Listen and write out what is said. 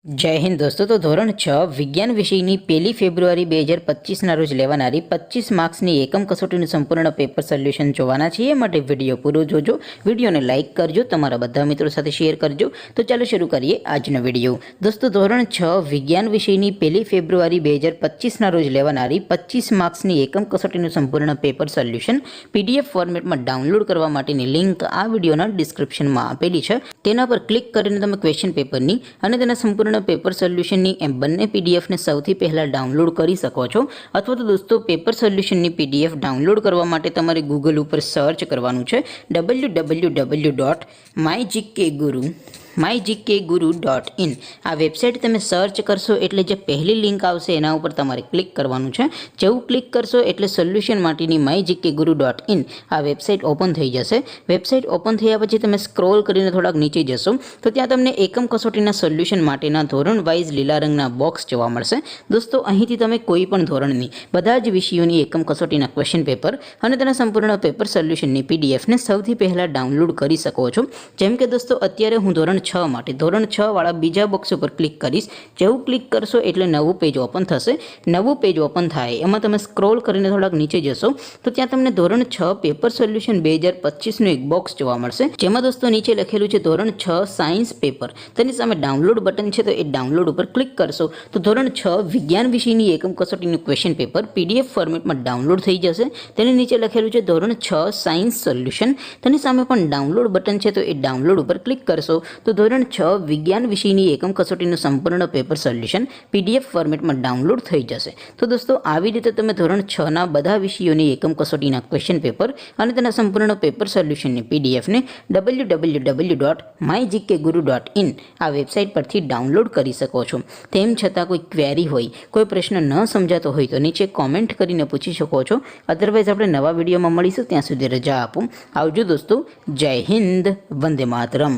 जय हिंद दोस्तों। तो धोरण 6 विज्ञान विषयની 1 ફેબ્રુઆરી 2025 ના રોજ લેવાનારી 25 માર્ક્સની એકમ કસોટીનું સંપૂર્ણ પેપર સોલ્યુશન જોવાના છીએ। એ માટે વિડીયો પૂરો જોજો, વિડીયોને લાઇક કરજો, તમારા બધા મિત્રો સાથે શેર કરજો। તો ચાલો શરૂ કરીએ આજનો વિડીયો। દોસ્તો ધોરણ 6 વિજ્ઞાન વિષયની 1 ફેબ્રુઆરી 2025 ના રોજ લેવાનારી 25 માર્ક્સની એકમ કસોટીનું સંપૂર્ણ પેપર સોલ્યુશન પીડીએફ ફોર્મેટમાં ડાઉનલોડ કરવા માટેની લિંક આ વિડીયોના ડિસ્ક્રિપ્શનમાં આપેલી છે। તેના પર ક્લિક કરીને તમે ક્વેશ્ચન પેપરની અને તેના સંપૂર્ણ પેપર સોલ્યુશનની એમ બંને પીડીએફને સૌથી પહેલાં ડાઉનલોડ કરી શકો છો। અથવા તો દોસ્તો પેપર સોલ્યુશનની પીડીએફ ડાઉનલોડ કરવા માટે તમારે ગૂગલ ઉપર સર્ચ કરવાનું છે www.mygkguru.in। આ વેબસાઇટ તમે સર્ચ કરશો એટલે જે પહેલી લિંક આવશે એના ઉપર તમારે ક્લિક કરવાનું છે। જેવું ક્લિક કરશો એટલે સોલ્યુશન માટેની mygkguru.in આ વેબસાઇટ ઓપન થઈ જશે। વેબસાઇટ ઓપન થયા પછી તમે સ્ક્રોલ કરીને થોડાક નીચે જશો તો ત્યાં તમને એકમ કસોટીના સોલ્યુશન માટેના ધોરણ વાઇઝ લીલા રંગના બોક્સ જોવા મળશે। દોસ્તો અહીંથી તમે કોઈ પણ ધોરણની બધા જ વિષયોની એકમ કસોટીના ક્વેશ્ચન પેપર અને તેના સંપૂર્ણ પેપર સોલ્યુશનની પીડીએફને સૌથી પહેલાં ડાઉનલોડ કરી શકો છો। જેમ કે દોસ્તો અત્યારે હું ધોરણ 6 માટે ધોરણ 6 વાળા બીજા બોક્સ ઉપર ક્લિક કરીશ। જેવું ક્લિક કરશો એટલે નવું પેજ ઓપન થશે। નવું પેજ ઓપન થાય એમાં તમે સ્ક્રોલ કરીને થોડાક નીચે જશો તો ત્યાં તમને ધોરણ 6 પેપર સોલ્યુશન 2025નું એક બોક્સ જોવા મળશે। જેમાં દોસ્તો નીચે લખેલું છે ધોરણ 6 સાયન્સ પેપર। તેની સામે ડાઉનલોડ બટન છે તો એ ડાઉનલોડ ઉપર ક્લિક કરશો તો ધોરણ 6 વિજ્ઞાન વિષયની એકમ કસોટીનું ક્વેશ્ચન પેપર પીડીએફ ફોર્મેટમાં ડાઉનલોડ થઈ જશે। તેની નીચે લખેલું છે ધોરણ 6 સાયન્સ સોલ્યુશન। તેની સામે પણ ડાઉનલોડ બટન છે તો એ ડાઉનલોડ ઉપર ક્લિક કરશો તો ધોરણ 6 વિજ્ઞાન વિષયની એકમ કસોટીનું સંપૂર્ણ પેપર સોલ્યુશન પીડીએફ ફોર્મેટમાં ડાઉનલોડ થઈ જશે। તો દોસ્તો આવી રીતે તમે ધોરણ 6 ના બધા વિષયોની એકમ કસોટીના ક્વેશ્ચન પેપર અને તેના સંપૂર્ણ પેપર સોલ્યુશનની પીડીએફને www.mygkguru.in આ વેબસાઇટ પરથી ડાઉનલોડ કરી શકો છો। તેમ છતાં કોઈ ક્વેરી હોય, કોઈ પ્રશ્ન ન સમજાતો હોય તો નીચે કોમેન્ટ કરીને પૂછી શકો છો। અધરવાઇઝ આપણે નવા વિડીયોમાં મળીશું, ત્યાં સુધી રજા આપો। આવજો દોસ્તો, જય હિન્દ, વંદે માતરમ।